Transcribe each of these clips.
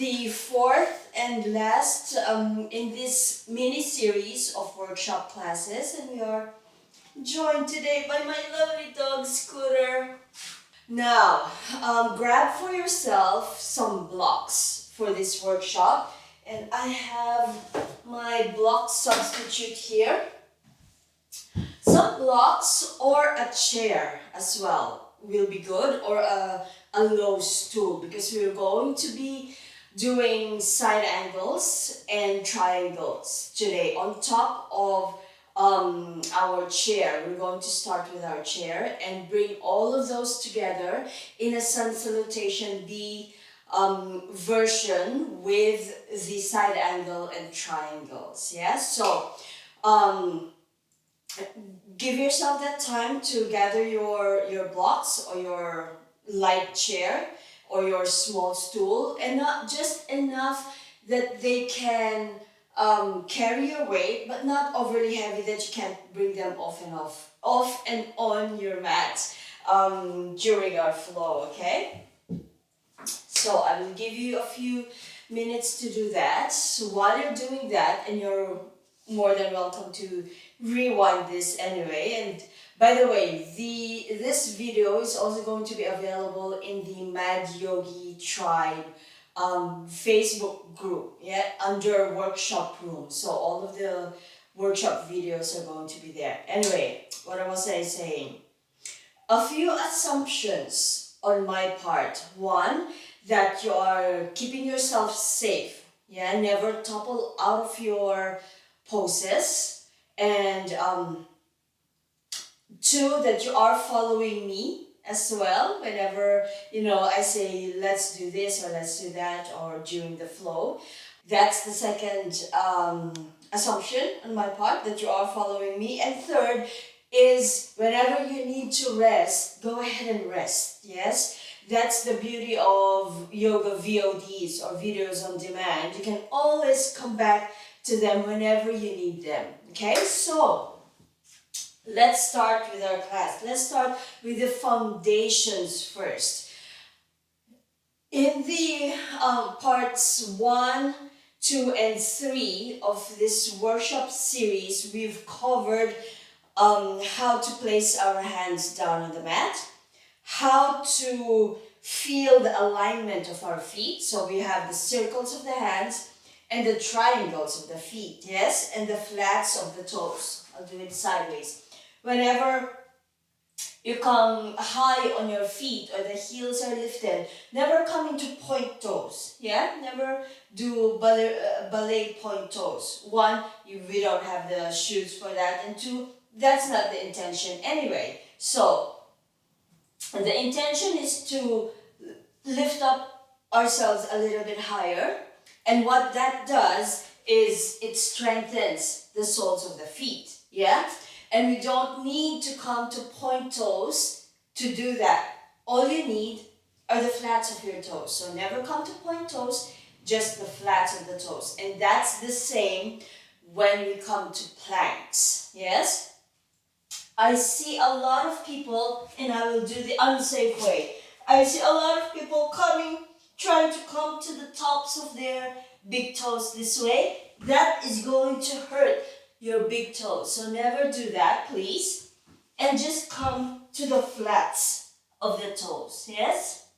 the fourth and last in this mini series of workshop classes, and we are joined today by my lovely dog Scooter. Now, grab for yourself some blocks for this workshop, and I have my block substitute here. Some blocks or a chair as well will be good, or a low stool, because we're going to be doing side angles and triangles today on top of our chair. We're going to start with our chair and bring all of those together in a sun salutation B version with the side angle and triangles. Yeah, so give yourself that time to gather your blocks or your light chair or your small stool, and not just enough that they can carry your weight, but not overly heavy that you can't bring them off and on your mat during our flow, okay? So I will give you a few minutes to do that. So while you're doing that, and you're more than welcome to rewind this anyway. And by the way, this video is also going to be available in the Mad Yogi Tribe Facebook group, yeah, under workshop room. So all of the workshop videos are going to be there. Anyway, what was I saying? A few assumptions on my part. One, that you are keeping yourself safe. Yeah, never topple out of your poses. And two, that you are following me as well whenever, I say let's do this or let's do that, or during the flow. That's the second assumption on my part, that you are following me. And third is, whenever you need to rest, go ahead and rest. Yes, that's the beauty of yoga VODs or videos on demand. You can always come back to them whenever you need them. Okay, so let's start with our class. Let's start with the foundations first. In the parts 1, 2, and 3 of this workshop series, we've covered how to place our hands down on the mat, how to feel the alignment of our feet. So we have the circles of the hands and the triangles of the feet, yes, and the flats of the toes. I'll do it sideways. Whenever you come high on your feet or the heels are lifted, never come into point toes, yeah? Never do ballet point toes. One, we don't have the shoes for that, and two, that's not the intention anyway. So, the intention is to lift up ourselves a little bit higher, and what that does is it strengthens the soles of the feet, yeah? And we don't need to come to point toes to do that. All you need are the flats of your toes. So never come to point toes, just the flats of the toes. And that's the same when we come to planks, yes? I see a lot of people, and I will do the unsafe way. I see a lot of people trying to come to the tops of their big toes this way. That is going to hurt your big toes. So never do that, please. And just come to the flats of the toes, yes?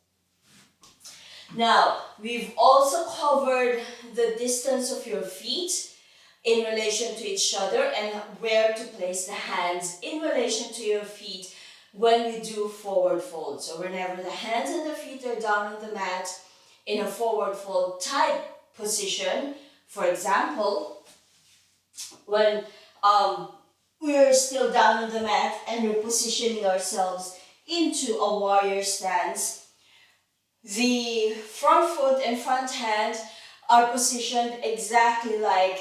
Now, we've also covered the distance of your feet in relation to each other, and where to place the hands in relation to your feet when we do forward fold. So whenever the hands and the feet are down on the mat in a forward fold type position, for example, when we're still down on the mat and we're positioning ourselves into a warrior stance, the front foot and front hand are positioned exactly like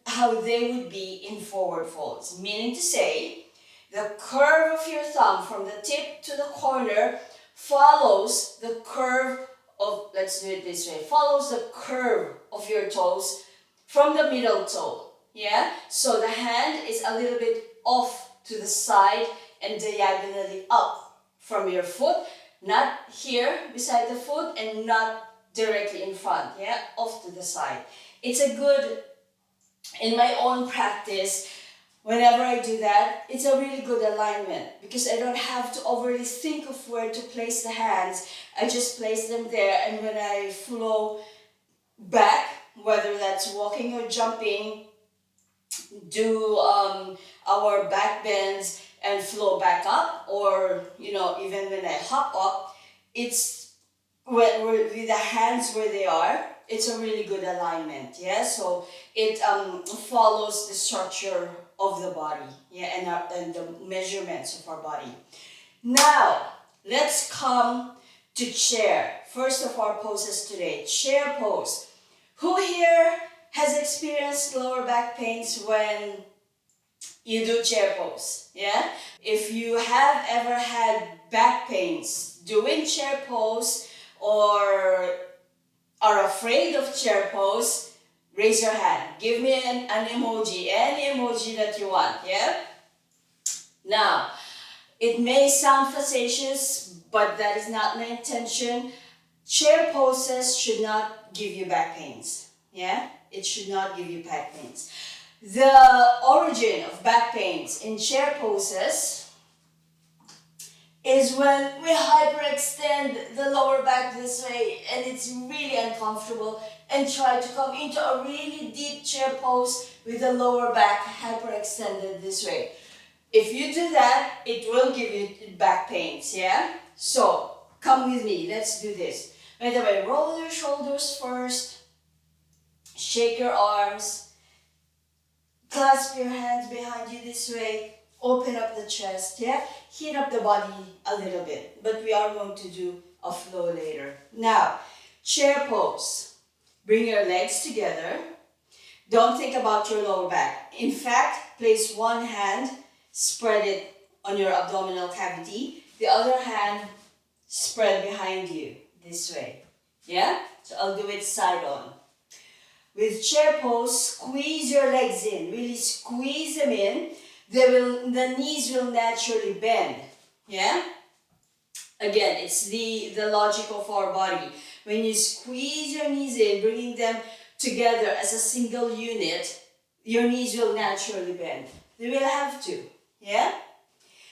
how they would be in forward folds. Meaning to say, the curve of your thumb from the tip to the corner follows the curve of, let's do it this way, follows the curve of your toes from the middle toe. Yeah, so the hand is a little bit off to the side and diagonally up from your foot, not here beside the foot and not directly in front, yeah, off to the side. It's a good, in my own practice, whenever I do that, it's a really good alignment because I don't have to overly think of where to place the hands. I just place them there, and when I flow back, whether that's walking or jumping, do our back bends and flow back up, or even when I hop up, it's with the hands where they are. It's a really good alignment, yeah. So it follows the structure of the body, yeah, and the measurements of our body. Now let's come to chair. First of our poses today, chair pose. Who here has experienced lower back pains when you do chair pose? Yeah? If you have ever had back pains doing chair pose or are afraid of chair pose, raise your hand. Give me an emoji, any emoji that you want, yeah? Now, it may sound facetious, but that is not my intention. Chair poses should not give you back pains. Yeah? It should not give you back pains. The origin of back pains in chair poses is when we hyperextend the lower back this way and it's really uncomfortable, and try to come into a really deep chair pose with the lower back hyperextended this way. If you do that, it will give you back pains, yeah? So, come with me, let's do this. By the way, roll your shoulders first, shake your arms, clasp your hands behind you this way, open up the chest, yeah? Heat up the body a little bit, but we are going to do a flow later. Now, chair pose. Bring your legs together. Don't think about your lower back. In fact, place one hand, spread it on your abdominal cavity. The other hand, spread behind you this way. Yeah? So I'll do it side on. With chair pose, squeeze your legs in. Really squeeze them in. The knees will naturally bend. Yeah? Again, it's the logic of our body. When you squeeze your knees in, bringing them together as a single unit, your knees will naturally bend. They will have to. Yeah?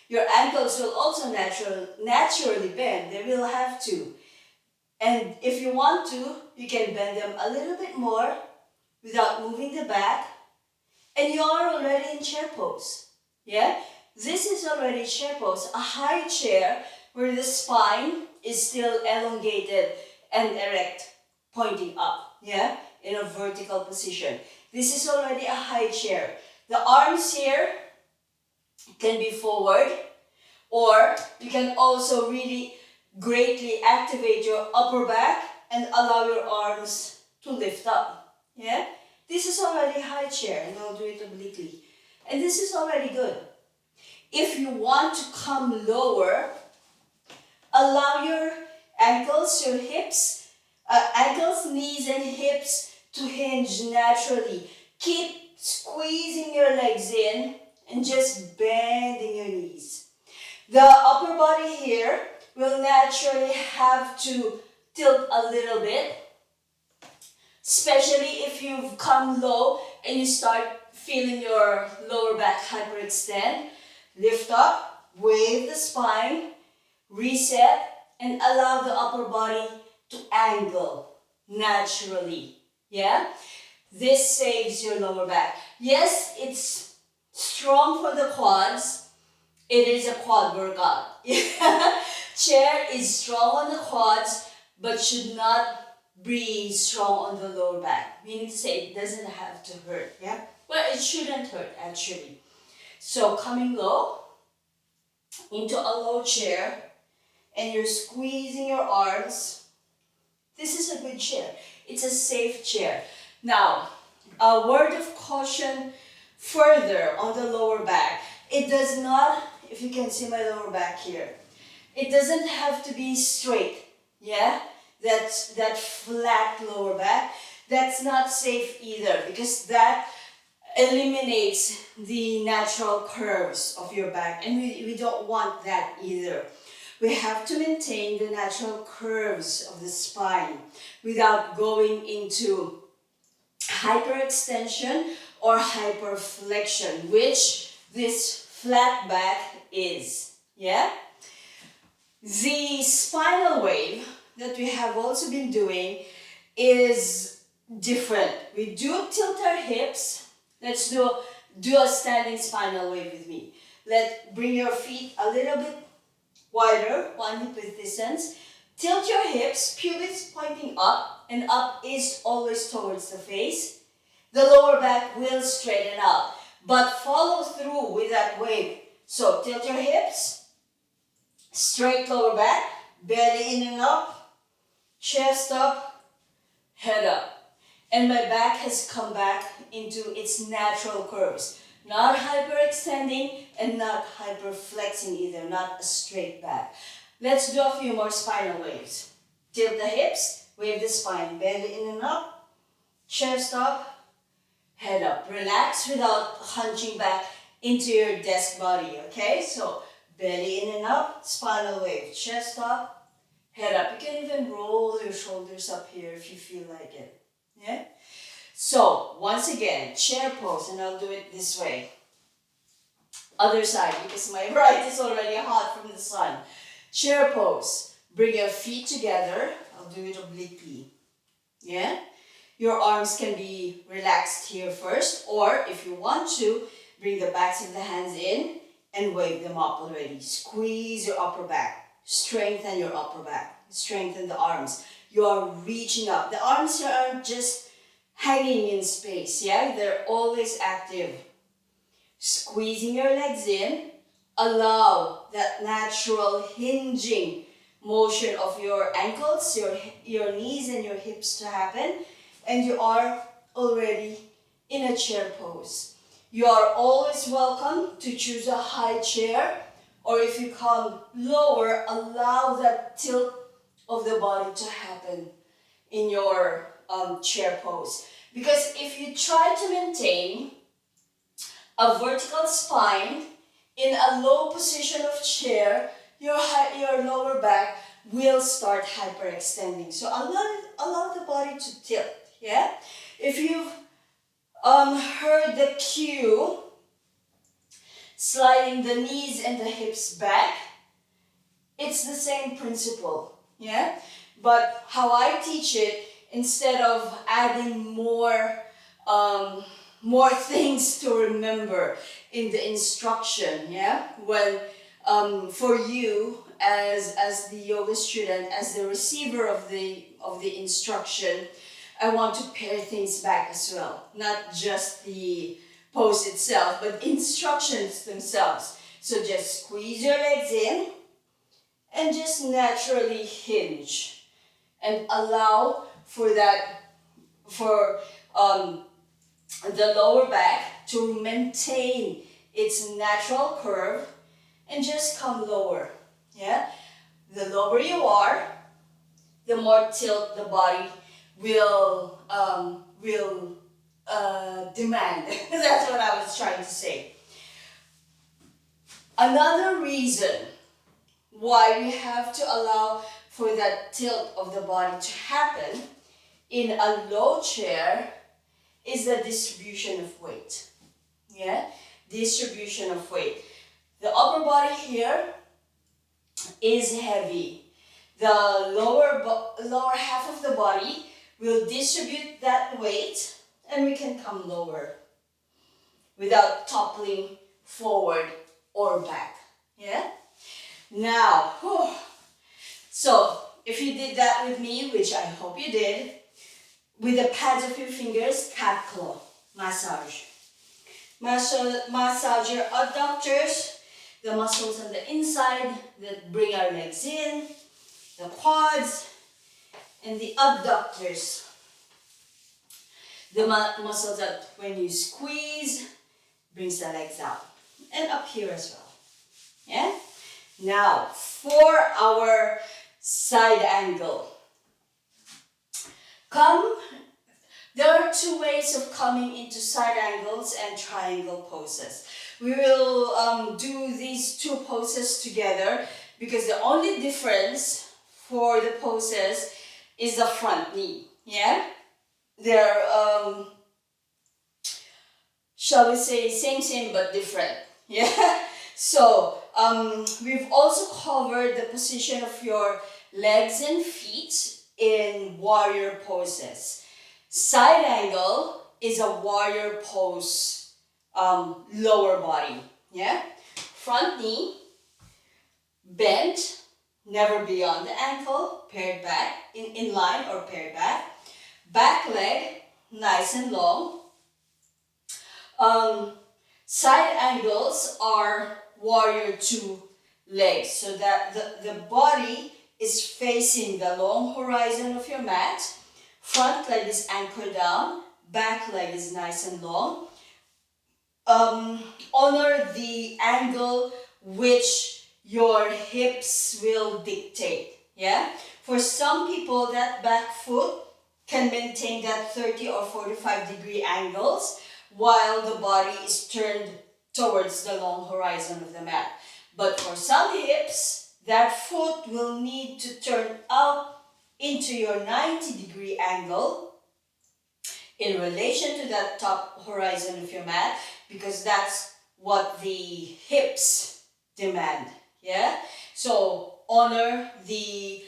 Your ankles will also naturally bend. They will have to. And if you want to, you can bend them a little bit more without moving the back. And you are already in chair pose. Yeah? This is already chair pose, a high chair where the spine is still elongated and erect, pointing up. Yeah? In a vertical position. This is already a high chair. The arms here can be forward, or you can also really greatly activate your upper back and allow your arms to lift up. Yeah? This is already high chair, and I'll do it obliquely. And this is already good. If you want to come lower, allow your ankles, your hips, ankles, knees, and hips to hinge naturally. Keep squeezing your legs in and just bending your knees. The upper body here will naturally have to tilt a little bit, especially if you've come low and you start feeling your lower back hyperextend. Lift up, wave the spine, reset, and allow the upper body to angle naturally. Yeah? This saves your lower back. Yes, it's strong for the quads. It is a quad workout. Chair is strong on the quads, but should not be strong on the lower back. Meaning to say it doesn't have to hurt. Yeah? Well, it shouldn't hurt actually. So coming low into a low chair, and you're squeezing your arms. This is a good chair. It's a safe chair. Now, a word of caution further on the lower back. It does not, if you can see my lower back here, it doesn't have to be straight. Yeah? That flat lower back. That's not safe either, because that eliminates the natural curves of your back, and we don't want that either. We have to maintain the natural curves of the spine without going into hyperextension or hyperflexion, which this flat back is. Yeah? The spinal wave that we have also been doing is different. We do tilt our hips. Let's do a standing spinal wave with me. Bring your feet a little bit wider, one hip width distance. Tilt your hips, pubis pointing up, and up is always towards the face. The lower back will straighten out, but follow through with that wave. So tilt your hips, straight lower back, belly in and up, chest up, head up. And my back has come back into its natural curves. Not hyperextending and not hyperflexing either, not a straight back. Let's do a few more spinal waves. Tilt the hips, wave the spine, belly in and up, chest up, head up. Relax without hunching back into your desk body, okay? So belly in and up, spinal wave, chest up, head up. You can even roll your shoulders up here if you feel like it, yeah? So once again, chair pose, and I'll do it this way. Other side, because my right is already hot from the sun. Chair pose. Bring your feet together. I'll do it obliquely. Yeah? Your arms can be relaxed here first, or if you want to, bring the backs of the hands in and wave them up already. Squeeze your upper back. Strengthen your upper back. Strengthen the arms. You are reaching up. The arms here aren't just hanging in space, yeah? They're always active. Squeezing your legs in. Allow that natural hinging motion of your ankles, your knees and your hips to happen, and you are already in a chair pose. You are always welcome to choose a high chair, or if you come lower, allow that tilt of the body to happen in your chair pose. Because if you try to maintain a vertical spine in a low position of chair, your lower back will start hyperextending. So allow the body to tilt, yeah? If you've heard the cue, sliding the knees and the hips back, it's the same principle, yeah? But how I teach it, instead of adding more things to remember in the instruction, yeah? When for you as the yoga student, as the receiver of the instruction, I want to pare things back as well. Not just the pose itself, but instructions themselves. So just squeeze your legs in and just naturally hinge and allow for the lower back to maintain its natural curve and just come lower, yeah? The lower you are, the more tilt the body will demand. That's what I was trying to say. Another reason why we have to allow for that tilt of the body to happen in a low chair is the distribution of weight. Yeah? Distribution of weight. The upper body here is heavy. The lower half of the body will distribute that weight, and we can come lower without toppling forward or back. Yeah? Now, so if you did that with me, which I hope you did, with the pads of your fingers, cat claw, massage. Massage your adductors, the muscles on the inside that bring our legs in, the quads, and the abductors. The muscles that when you squeeze, brings the legs out. And up here as well. Yeah? Now, for our side angle. There are two ways of coming into side angles and triangle poses. We will do these two poses together. because the only difference for the poses is the front knee. Yeah, they're shall we say same but different. Yeah. So we've also covered the position of your legs and feet in warrior poses. Side angle is a warrior pose, lower body. Yeah. Front knee, bent, never beyond the ankle, paired back, in line or paired back. Back leg, nice and long. Side angles are warrior two legs, so that the body is facing the long horizon of your mat. Front leg is anchored down, back leg is nice and long. Honor the angle which your hips will dictate. Yeah? For some people, that back foot can maintain that 30 or 45 degree angles while the body is turned towards the long horizon of the mat. But for some hips, that foot will need to turn up into your 90 degree angle in relation to that top horizon of your mat, because that's what the hips demand. Yeah? So honor the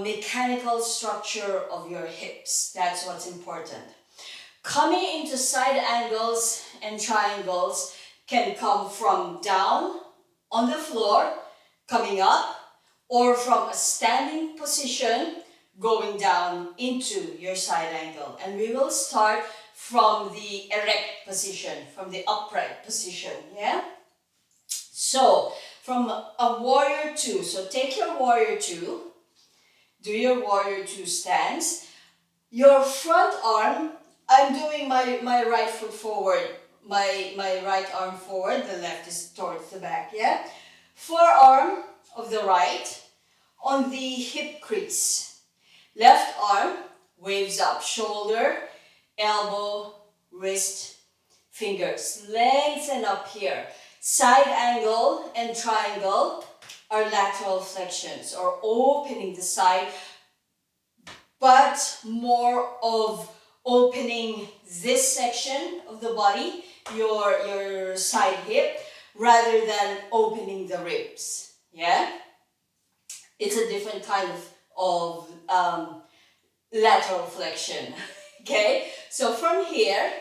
mechanical structure of your hips. That's what's important. Coming into side angles and triangles can come from down on the floor, coming up, or from a standing position going down into your side angle. And we will start from the erect position, from the upright position. Yeah? So from a warrior two, so take your warrior two, do your warrior two stance. Your front arm, I'm doing my right foot forward, my right arm forward, the left is towards the back, yeah? Forearm of the right on the hip crease. Left arm waves up, shoulder, elbow, wrist, fingers. Lengthen up here. Side angle and triangle are lateral flexions, or opening the side, but more of opening this section of the body, your side hip, rather than opening the ribs. Yeah? It's a different kind of lateral flexion. Okay? So from here,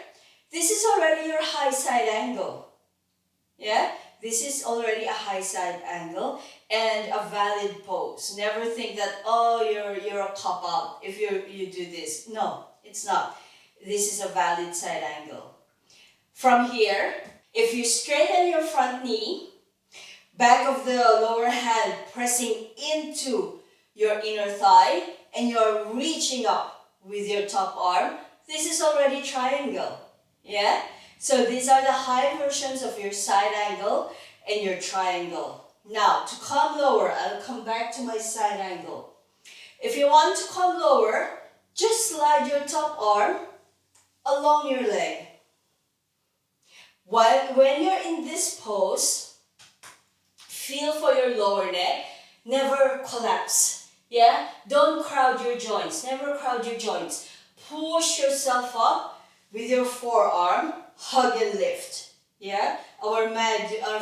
this is already your high side angle. Yeah? This is already a high side angle and a valid pose. Never think that, oh, you're a cop-out if you do this. No, it's not. This is a valid side angle. From here, if you straighten your front knee, back of the lower hand pressing into your inner thigh, and you're reaching up with your top arm, this is already triangle. Yeah? So these are the high versions of your side angle and your triangle. Now, to come lower, I'll come back to my side angle. If you want to come lower, just slide your top arm along your leg. When you're in this pose, feel for your lower neck. Never collapse. Yeah? Don't crowd your joints. Never crowd your joints. Push yourself up with your forearm. Hug and lift. Yeah? Our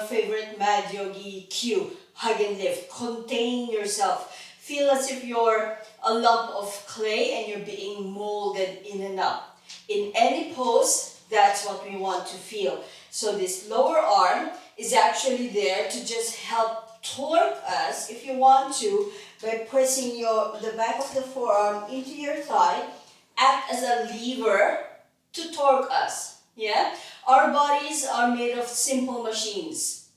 favorite Mad Yogi cue. Hug and lift. Contain yourself. Feel as if you're a lump of clay and you're being molded in and up. In any pose, that's what we want to feel. So this lower arm is actually there to just help torque us, if you want to, by pressing the back of the forearm into your thigh, act as a lever to torque us. Yeah? Our bodies are made of simple machines.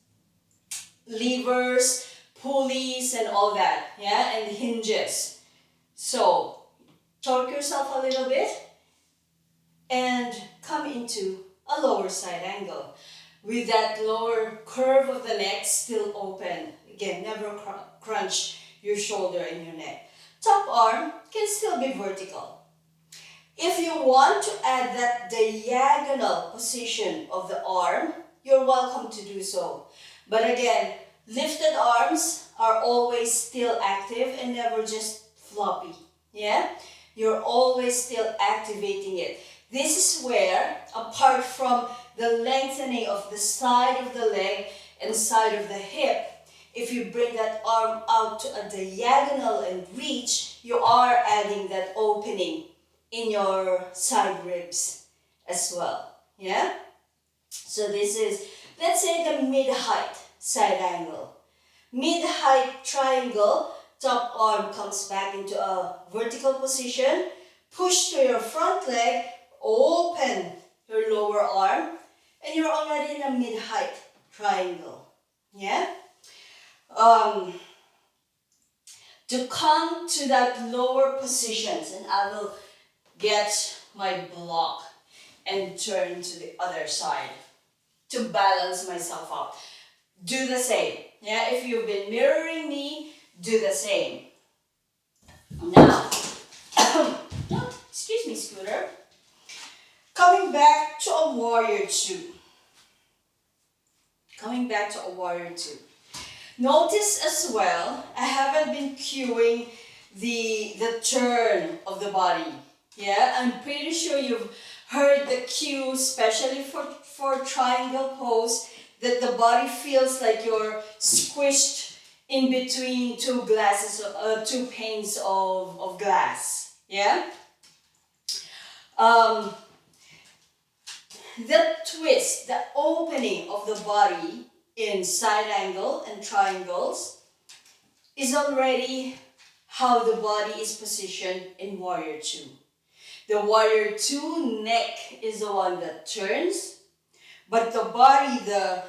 Levers, pulleys, and all that. Yeah? And hinges. So, torque yourself a little bit and come into a lower side angle. With that lower curve of the neck still open. Again, never crunch your shoulder and your neck. Top arm can still be vertical. If you want to add that diagonal position of the arm, you're welcome to do so. But again, lifted arms are always still active and never just floppy. Yeah? You're always still activating it. This is where, apart from the lengthening of the side of the leg and side of the hip, if you bring that arm out to a diagonal and reach, you are adding that opening in your side ribs as well. Yeah? So this is, let's say, the mid-height side angle. Mid-height triangle, top arm comes back into a vertical position. Push to your front leg, open your lower arm, and you're already in a mid-height triangle. Yeah? To come to that lower positions, and I will get my block and turn to the other side to balance myself out. Do the same. Yeah, if you've been mirroring me, do the same. Now, excuse me, Scooter. Coming back to a warrior two. Coming back to a warrior two. Notice as well, I haven't been cueing the turn of the body. Yeah, I'm pretty sure you've heard the cue, especially for triangle pose, that the body feels like you're squished in between two panes of glass. Yeah. The twist, the opening of the body in side angle and triangles is already how the body is positioned in warrior two. The warrior two neck is the one that turns, but the body, the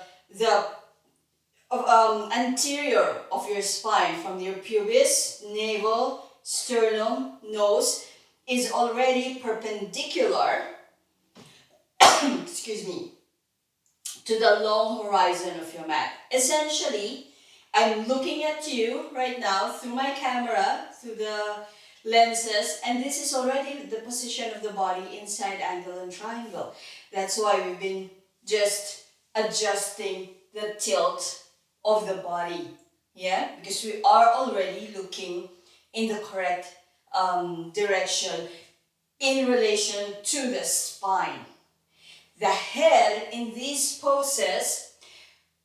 anterior of your spine, from your pubis, navel, sternum, nose, is already perpendicular excuse me, to the long horizon of your mat. Essentially, I'm looking at you right now through my camera, through the lenses, and this is already the position of the body in side angle and triangle. That's why we've been just adjusting the tilt of the body, yeah? Because we are already looking in the correct direction in relation to the spine. The head in these poses,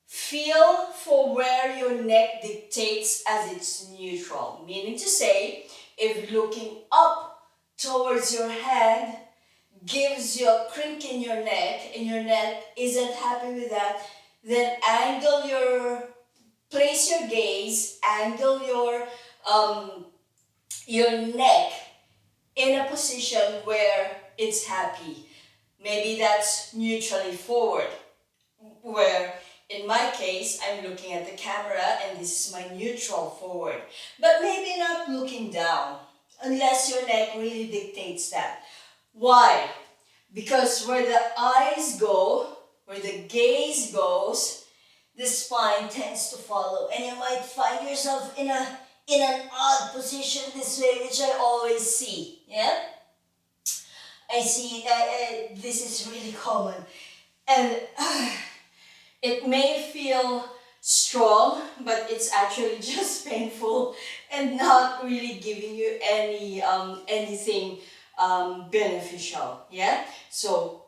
feel for where your neck dictates as it's neutral. Meaning to say, if looking up towards your head gives you a crink in your neck and your neck isn't happy with that, then place your gaze, angle your neck in a position where it's happy. Maybe that's neutrally forward, where in my case, I'm looking at the camera and this is my neutral forward. But maybe not looking down, unless your neck really dictates that. Why? Because where the eyes go, where the gaze goes, the spine tends to follow. And you might find yourself in an odd position this way, which I always see. Yeah? I see this is really common, and it may feel strong, but it's actually just painful and not really giving you anything beneficial. Yeah. So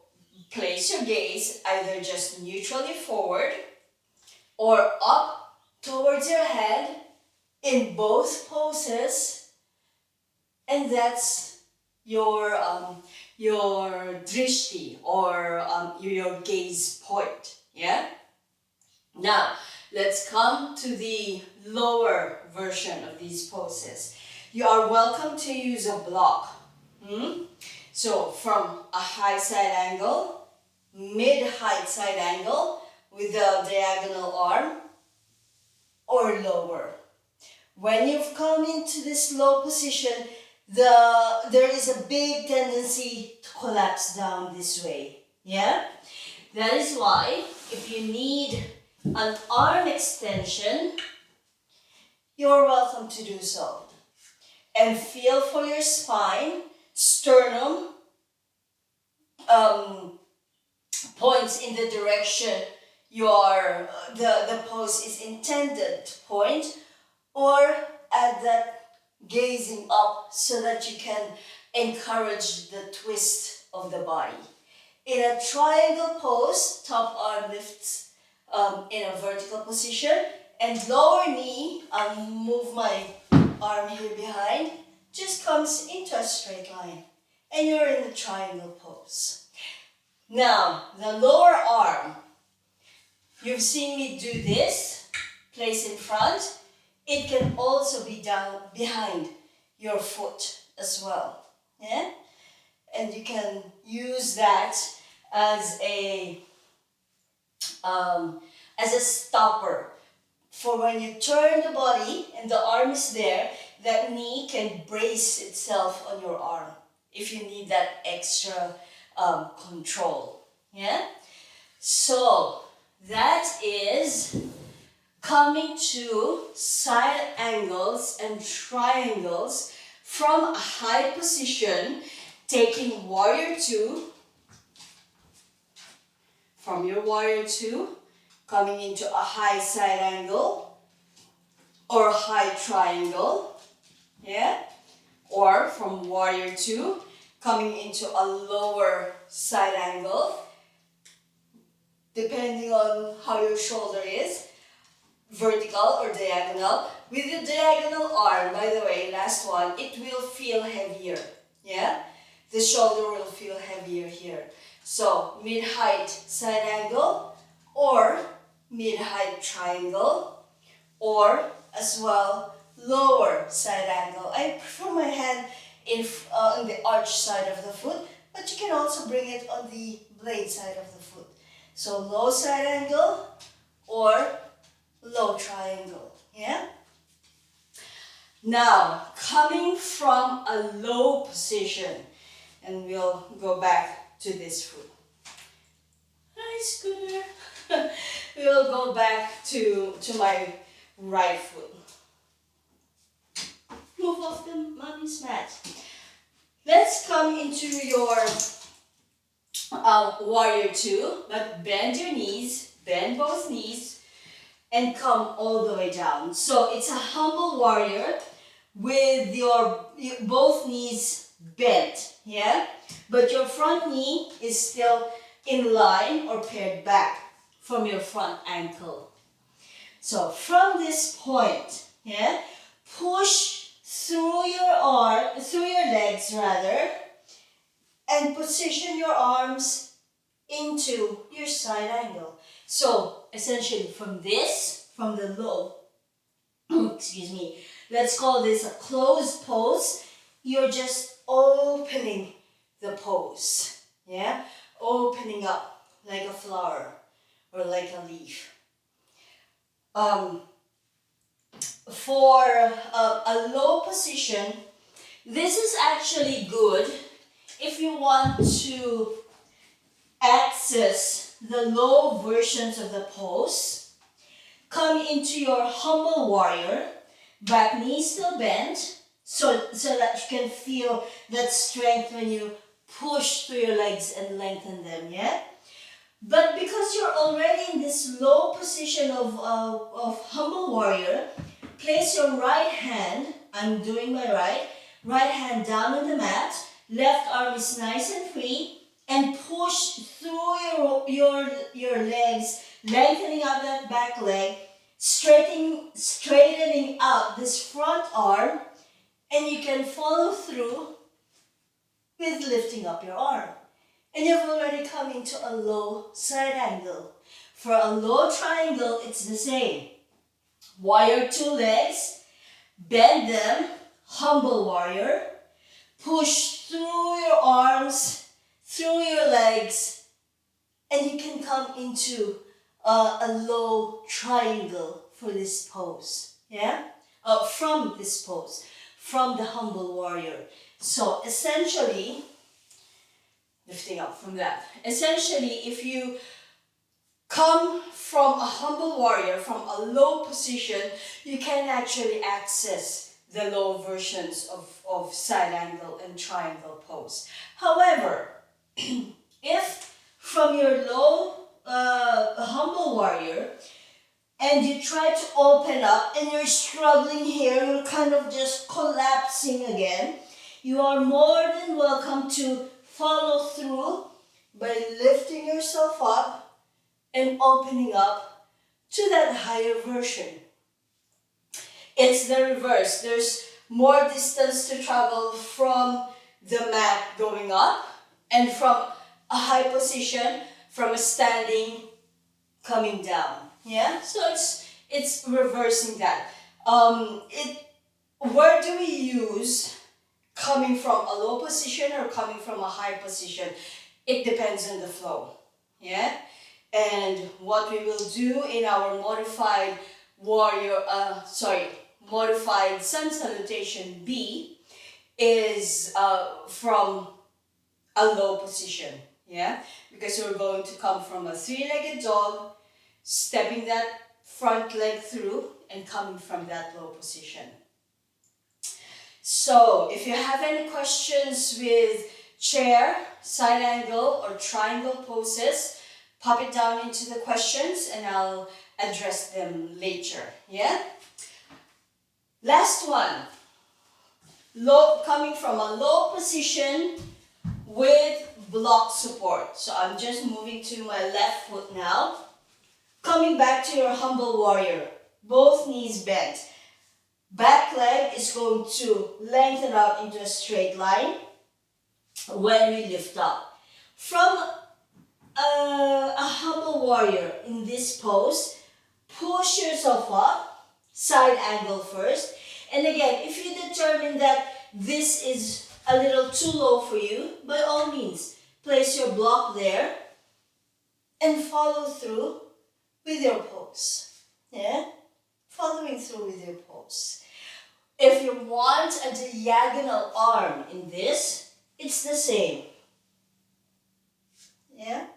place your gaze either just neutrally forward or up towards your head in both poses, and that's your drishti, or your gaze point. Yeah. Now let's come to the lower version of these poses. You are welcome to use a block. So from a high side angle, mid-height side angle with a diagonal arm, or lower. When you've come into this low position, there is a big tendency to collapse down this way. Yeah? That is why if you need an arm extension, you're welcome to do so. And feel for your spine, sternum points in the direction the pose is intended to point. or add that gazing up so that you can encourage the twist of the body. In a triangle pose, top arm lifts in a vertical position, and lower knee, I'll move my arm here behind, just comes into a straight line, and you're in the triangle pose. Now, the lower arm, you've seen me do this, place in front. It can also be down behind your foot as well, yeah? And you can use that as a stopper for when you turn the body and the arm is there, that knee can brace itself on your arm if you need that extra control, yeah? So that is coming to side angles and triangles from a high position, taking warrior two, from your warrior two, coming into a high side angle or high triangle, yeah? Or from warrior two, coming into a lower side angle, depending on how your shoulder is, vertical or diagonal. With the diagonal arm, by the way, last one, it will feel heavier, yeah? The shoulder will feel heavier here. So, mid-height side angle, or mid-height triangle, or as well, lower side angle. I prefer my hand on the arch side of the foot, but you can also bring it on the blade side of the foot. So, low side angle, or low triangle, yeah? Now, coming from a low position, and we'll go back to this foot. Hi, Scooter. We'll go back to my right foot. Move off the mommy's mat. Let's come into your warrior two, but bend your knees, bend both knees, and come all the way down. So it's a humble warrior with your both knees bent, yeah? But your front knee is still in line or paired back from your front ankle. So from this point, yeah, push through your legs rather, and position your arms into your side angle. So essentially from the low, excuse me, let's call this a closed pose. You're just opening the pose, yeah? Opening up like a flower or like a leaf. For a low position, this is actually good if you want to access the low versions of the pose. Come into your humble warrior, back knee still bent, so that you can feel that strength when you push through your legs and lengthen them, yeah? But because you're already in this low position of humble warrior, place your right hand, I'm doing my right hand down on the mat, left arm is nice and free, and push through your legs, lengthening out that back leg, straightening out this front arm, and you can follow through with lifting up your arm. And you've already come into a low side angle. For a low triangle, it's the same. Warrior two legs, bend them, humble warrior, push through your arms, through your legs, and you can come into a low triangle for this pose, yeah? From this pose, from the humble warrior. So essentially, lifting up from that. Essentially, if you come from a humble warrior, from a low position, you can actually access the low versions of side angle and triangle pose. However, if from your low humble warrior and you try to open up and you're struggling here, you're kind of just collapsing again, you are more than welcome to follow through by lifting yourself up and opening up to that higher version. It's the reverse. There's more distance to travel from the mat going up and from a high position, from a standing coming down. Yeah, so it's reversing that. Where do we use coming from a low position or coming from a high position? It depends on the flow. Yeah, and what we will do in our modified modified sun salutation B is from a low position. Yeah, because we're going to come from a three-legged dog, stepping that front leg through and coming from that low position. So if you have any questions with chair, side angle or triangle poses, pop it down into the questions and I'll address them later. Yeah? Last one. Coming from a low position with block support. So I'm just moving to my left foot now. Coming back to your humble warrior. Both knees bent. Back leg is going to lengthen out into a straight line when we lift up. From a humble warrior in this pose, push yourself up, side angle first. And again, if you determine that this is a little too low for you, by all means, place your block there and follow through with your pose. Yeah? Following through with your pose. If you want a diagonal arm in this, it's the same. Yeah?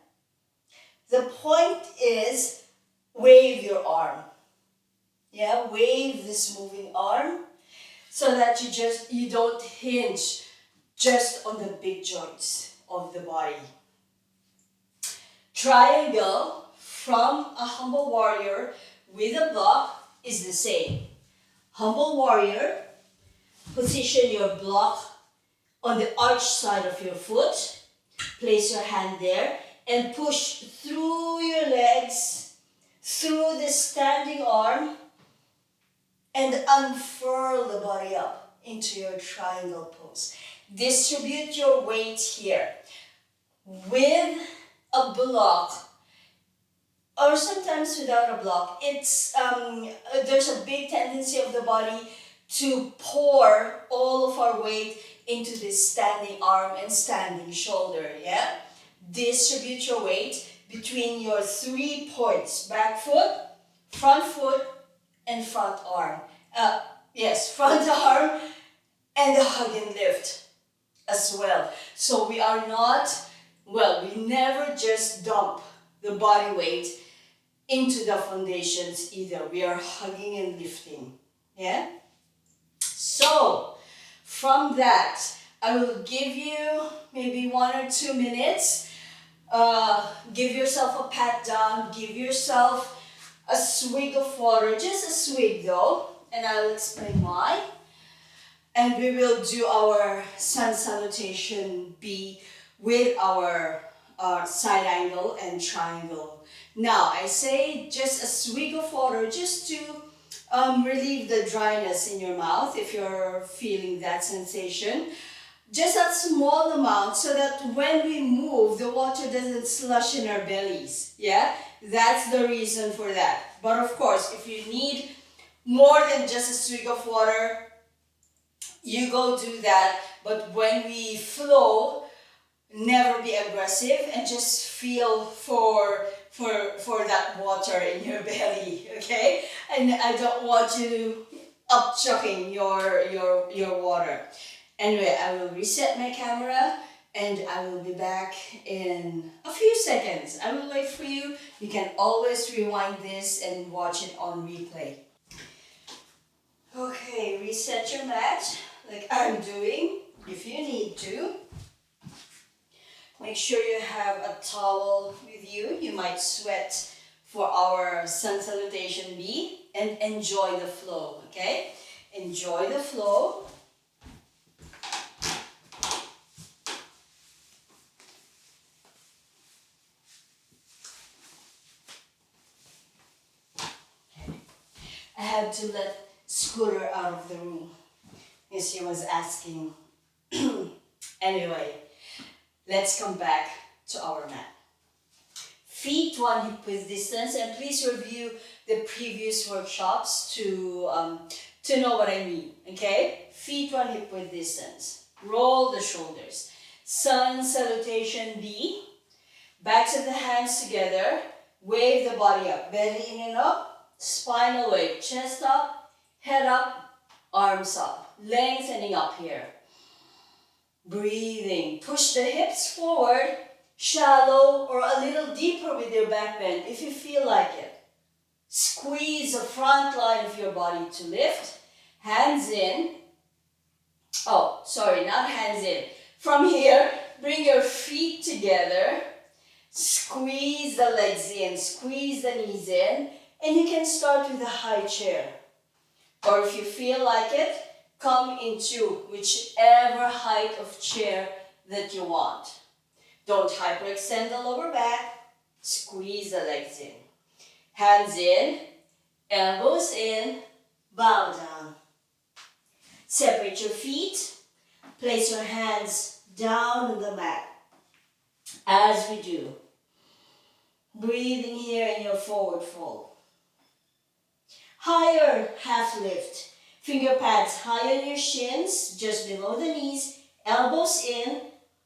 The point is wave your arm. Yeah, wave this moving arm so that you don't hinge just on the big joints of the body. Triangle from a humble warrior with a block is the same. Humble warrior, position your block on the arch side of your foot. Place your hand there and push through your legs, through the standing arm, and unfurl the body up into your triangle pose. Distribute your weight here. With a block, or sometimes without a block, there's a big tendency of the body to pour all of our weight into this standing arm and standing shoulder, yeah? Distribute your weight between your 3 points, back foot, and front arm. Front arm and the hug and lift as well. So we never just dump the body weight into the foundations either. We are hugging and lifting. Yeah? So, from that, I will give you maybe 1 or 2 minutes. Give yourself a pat down. Give yourself a swig of water. Just a swig though. And I'll explain why. And we will do our sun salutation B with our side angle and triangle. Now, I say just a swig of water just to relieve the dryness in your mouth if you're feeling that sensation. Just a small amount so that when we move, the water doesn't slush in our bellies. Yeah, that's the reason for that. But of course, if you need more than just a swig of water, you go do that. But when we flow, never be aggressive and just feel for that water in your belly, okay? And I don't want you upchucking your water. Anyway, I will reset my camera and I will be back in a few seconds. I will wait for you. You can always rewind this and watch it on replay. Okay, reset your mat like I'm doing if you need to. Make sure you have a towel with you. You might sweat for our sun salutation B and enjoy the flow, okay? Enjoy the flow. Okay. I had to let Scooter out of the room because she was asking. Anyway, let's come back to our mat. Feet 1 hip width distance, and please review the previous workshops to know what I mean, okay? Feet 1 hip width distance. Roll the shoulders. Sun salutation B. Backs of the hands together. Wave the body up. Belly in and up. Spinal wave. Chest up. Head up. Arms up. Lengthening up here. Breathing. Push the hips forward. Shallow or a little deeper with your back bend if you feel like it. Squeeze the front line of your body to lift. Hands in. Oh, sorry, not hands in. From here, bring your feet together. Squeeze the legs in, squeeze the knees in, and you can start with a high chair. Or if you feel like it, come into whichever height of chair that you want. Don't hyperextend the lower back. Squeeze the legs in. Hands in, elbows in, bow down. Separate your feet. Place your hands down on the mat. As we do. Breathing here in your forward fold. Higher half lift. Finger pads high on your shins, just below the knees. Elbows in.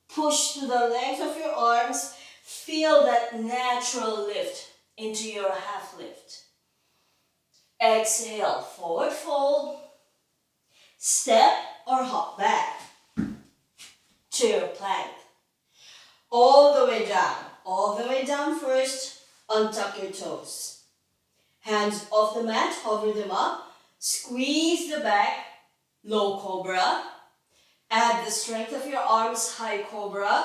Push to the length of your arms. Feel that natural lift into your half lift. Exhale, forward fold. Step or hop back to your plank. All the way down. All the way down first. Untuck your toes. Hands off the mat, hover them up. Squeeze the back. Low cobra. Add the strength of your arms, high cobra,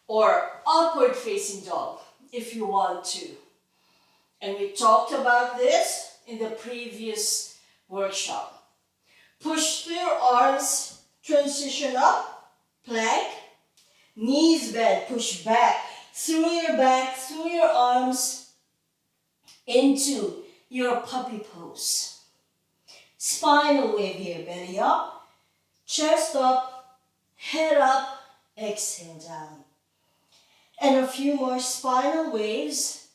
or upward facing dog if you want to. And we talked about this in the previous workshop. Push through your arms, transition up, plank, knees bend, push back, through your back, through your arms, into your puppy pose. Spinal wave here, belly up, chest up, head up, exhale down. And a few more spinal waves.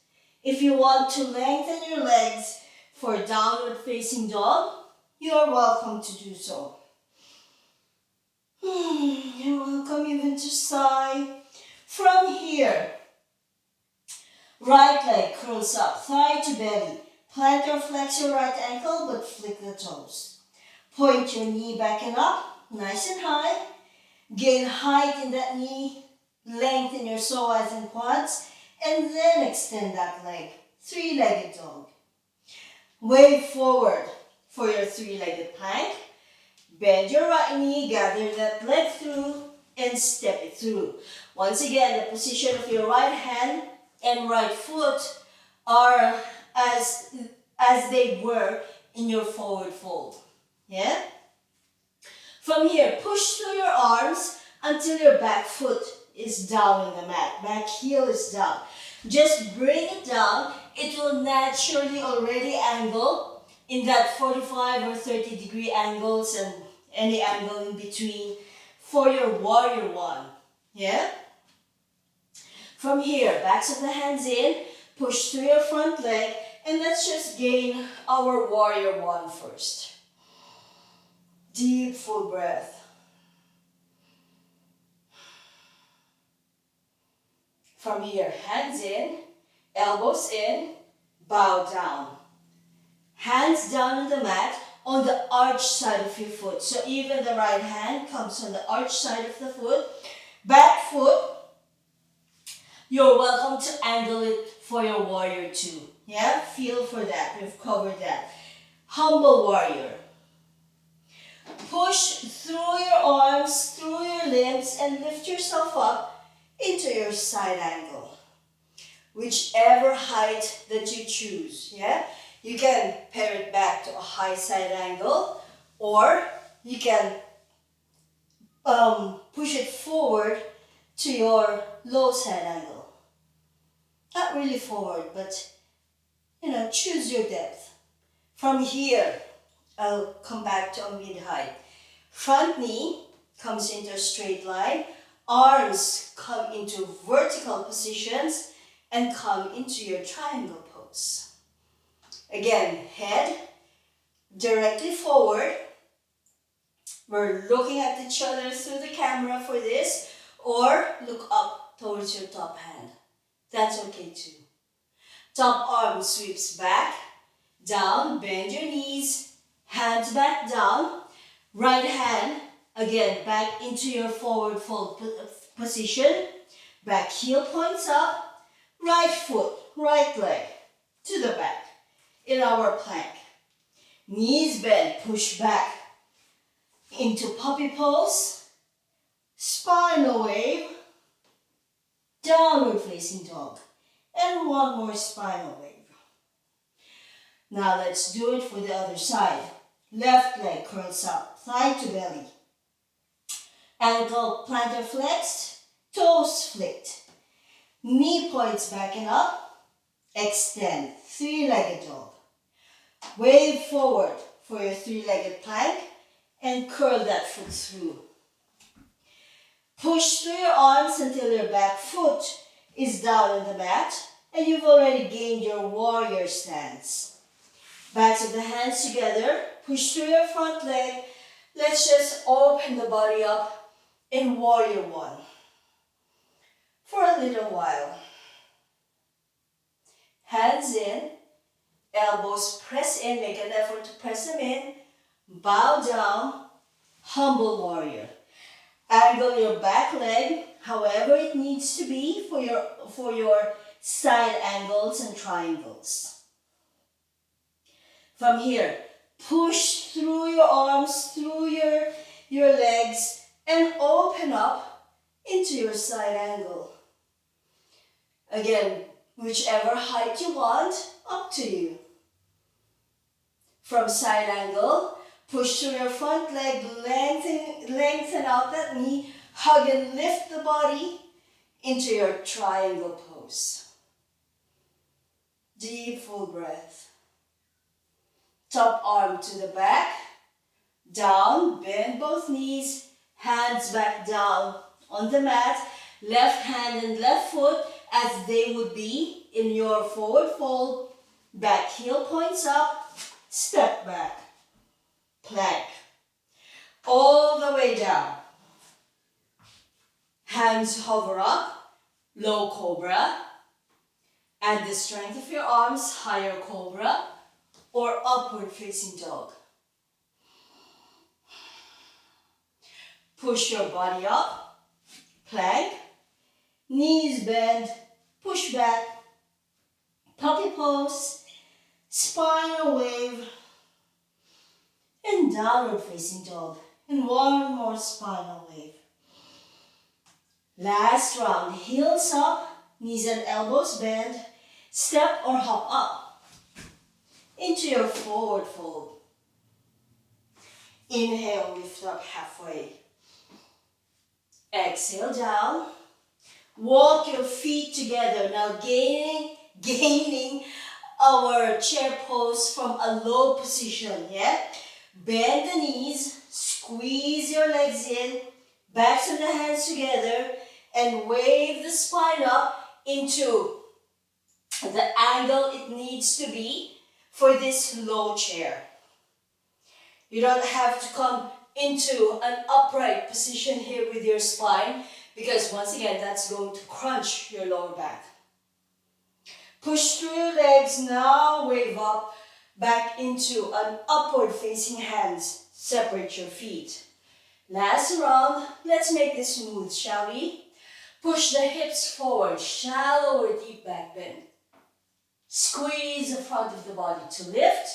If you want to lengthen your legs for downward facing dog, you are welcome to do so. You're welcome even to sigh. From here, right leg curls up, thigh to belly. Plant or flex your right ankle, but flick the toes. Point your knee back and up, nice and high. Gain height in that knee, lengthen your psoas and quads, and then extend that leg. Three-legged dog. Wave forward for your three-legged plank. Bend your right knee, gather that leg through, and step it through. Once again, the position of your right hand and right foot are as they were in your forward fold. Yeah? From here, push through your arms until your back foot is down in the mat. Back heel is down. Just bring it down. It will naturally already angle in that 45 or 30 degree angles and any angle in between for your warrior one. Yeah? From here, backs of the hands in, push through your front leg, and let's just gain our warrior one first. Deep, full breath. From here, hands in, elbows in, bow down. Hands down on the mat on the arch side of your foot. So even the right hand comes on the arch side of the foot. Back foot, you're welcome to angle it for your warrior two. Yeah, feel for that. We've covered that. Humble warrior. Push through your arms, through your limbs, and lift yourself up into your side angle. whichever height that you choose, yeah? You can pair it back to a high side angle, or you can push it forward to your low side angle. Not really forward, but choose your depth. From here, I'll come back to a mid-height. Front knee comes into a straight line. Arms come into vertical positions and come into your triangle pose. Again, head directly forward. We're looking at each other through the camera for this, or look up towards your top hand. That's okay too. Top arm sweeps back, down, bend your knees, hands back down. Right hand, again, back into your forward fold position. Back heel points up, right foot, right leg to the back in our plank. Knees bent, push back into puppy pose, spinal wave, downward facing dog, and one more spinal wave. Now let's do it for the other side. Left leg curls up, thigh to belly. Ankle plantar flexed, toes flicked. Knee points back and up. Extend, three-legged dog. Wave forward for your three-legged plank and curl that foot through. Push through your arms until your back foot is down on the mat and you've already gained your warrior stance. Backs of the hands together, push through your front leg. Let's just open the body up in warrior one for a little while. Hands in, elbows press in, make an effort to press them in. Bow down, humble warrior. Angle your back leg however it needs to be for your side angles and triangles. From here, push through your arms, through your legs, and open up into your side angle. Again, whichever height you want, up to you. From side angle, push through your front leg, lengthen out that knee, hug and lift the body into your triangle pose. Deep, full breath. Top arm to the back, down, bend both knees, hands back down on the mat, left hand and left foot as they would be in your forward fold, back heel points up, step back, plank, all the way down. Hands hover up, low cobra, add the strength of your arms, higher cobra, or upward facing dog. Push your body up, plank, knees bend, push back, puppy pose, spinal wave, and downward facing dog. And one more spinal wave. Last round, heels up, knees and elbows bend, step or hop up into your forward fold. Inhale, lift up halfway. Exhale down. Walk your feet together. Now gaining our chair pose from a low position, yeah? Bend the knees, squeeze your legs in, backs of the hands together, and wave the spine up into the angle it needs to be for this low chair. You don't have to come into an upright position here with your spine because once again, that's going to crunch your lower back. Push through your legs, now wave up back into an upward facing hands. Separate your feet. Last round, let's make this smooth, shall we? Push the hips forward, shallow or deep back bend. Squeeze the front of the body to lift.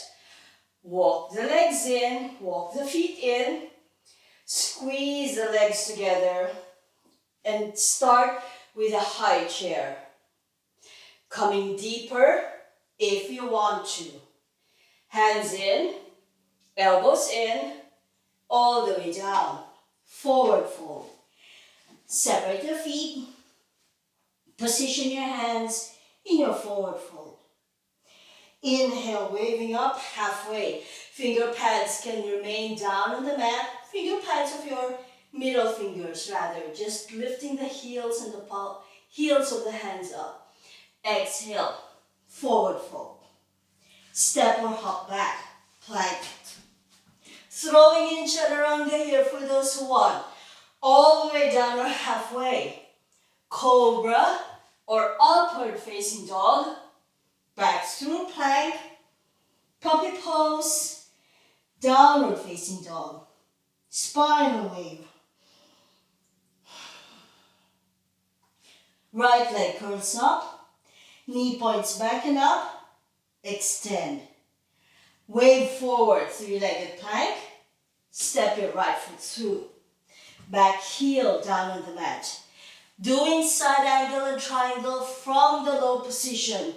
Walk the legs in, walk the feet in. Squeeze the legs together and start with a high chair. Coming deeper if you want to. Hands in, elbows in, all the way down. Forward fold. Separate your feet. Position your hands in your forward fold. Inhale, waving up halfway. Finger pads can remain down on the mat. Finger pads of your middle fingers rather. Just lifting the heels and the heels of the hands up. Exhale, forward fold. Step or hop back, plank. Throwing in chaturanga here for those who want. All the way down or halfway. Cobra or upward facing dog. Back through plank. Puppy pose. Downward facing dog. Spinal wave. Right leg curls up. Knee points back and up. Extend. Wave forward, three-legged plank. Step your right foot through. Back heel down on the mat. Doing side angle and triangle from the low position.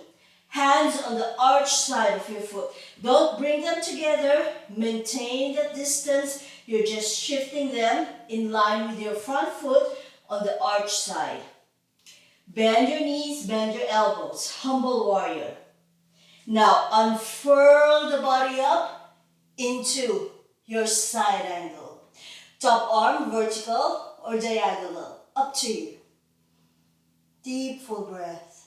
Hands on the arch side of your foot. Don't bring them together. Maintain that distance. You're just shifting them in line with your front foot on the arch side. Bend your knees, bend your elbows. Humble warrior. Now unfurl the body up into your side angle. Top arm vertical or diagonal. Up to you. Deep full breath.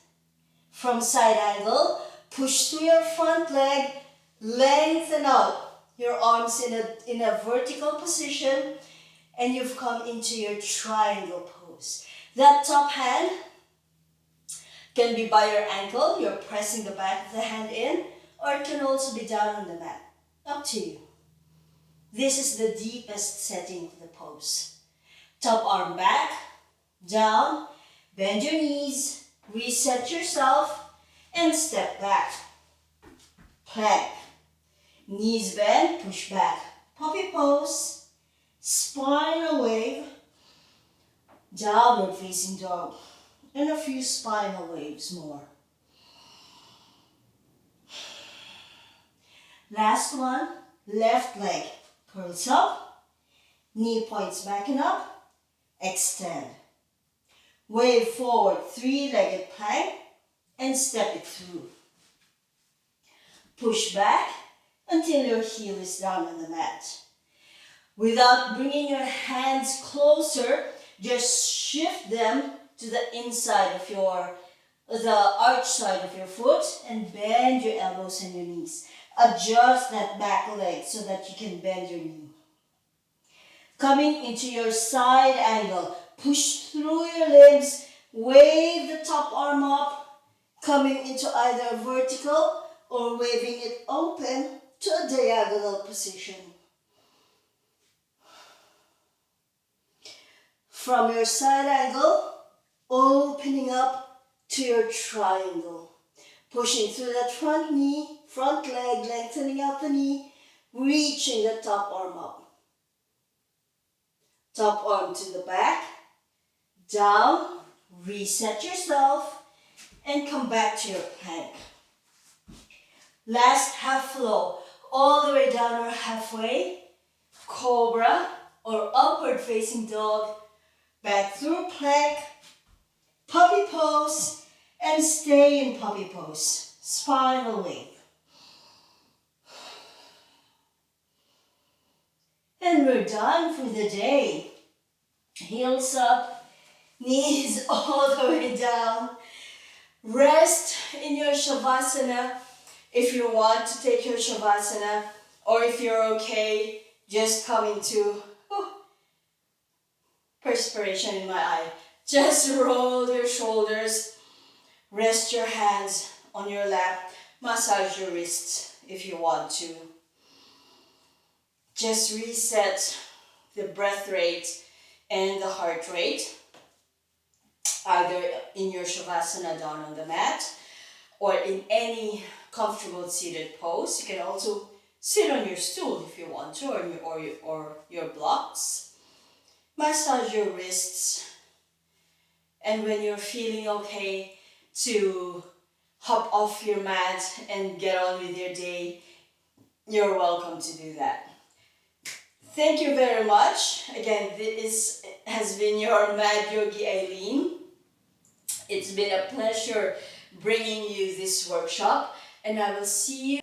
From side angle, push through your front leg, lengthen out your arms in a vertical position, and you've come into your triangle pose. That top hand can be by your ankle, you're pressing the back of the hand in, or it can also be down on the mat. Up to you. This is the deepest setting of the pose. Top arm back, down, bend your knees, reset yourself, and step back. Plank. Knees bend, push back. Puppy pose, spinal wave, downward facing dog, and a few spinal waves more. Last one, left leg curls up, knee points back and up, extend. Wave forward, three-legged plank, and step it through. Push back until your heel is down on the mat. Without bringing your hands closer, just shift them to the inside of the arch side of your foot and bend your elbows and your knees. Adjust that back leg so that you can bend your knee. Coming into your side angle, push through your limbs, wave the top arm up, coming into either vertical or waving it open to a diagonal position. From your side angle, opening up to your triangle. Pushing through that front knee, front leg, lengthening out the knee, reaching the top arm up. Top arm to the back, down, reset yourself, and come back to your plank. Last half flow, all the way down or halfway, cobra or upward facing dog, back through plank, puppy pose, and stay in puppy pose, spinal wave. And we're done for the day. Heels up, knees all the way down. Rest in your Shavasana if you want to take your Shavasana, or if you're okay, just coming to perspiration in my eye. Just roll your shoulders, rest your hands on your lap, massage your wrists if you want to. Just reset the breath rate and the heart rate, either in your Shavasana down on the mat or in any comfortable seated pose. You can also sit on your stool if you want to, or your blocks. Massage your wrists, and when you're feeling okay to hop off your mat and get on with your day, you're welcome to do that. Thank you very much. Again, this has been your Mad Yogi Eileen. It's been a pleasure bringing you this workshop, and I will see you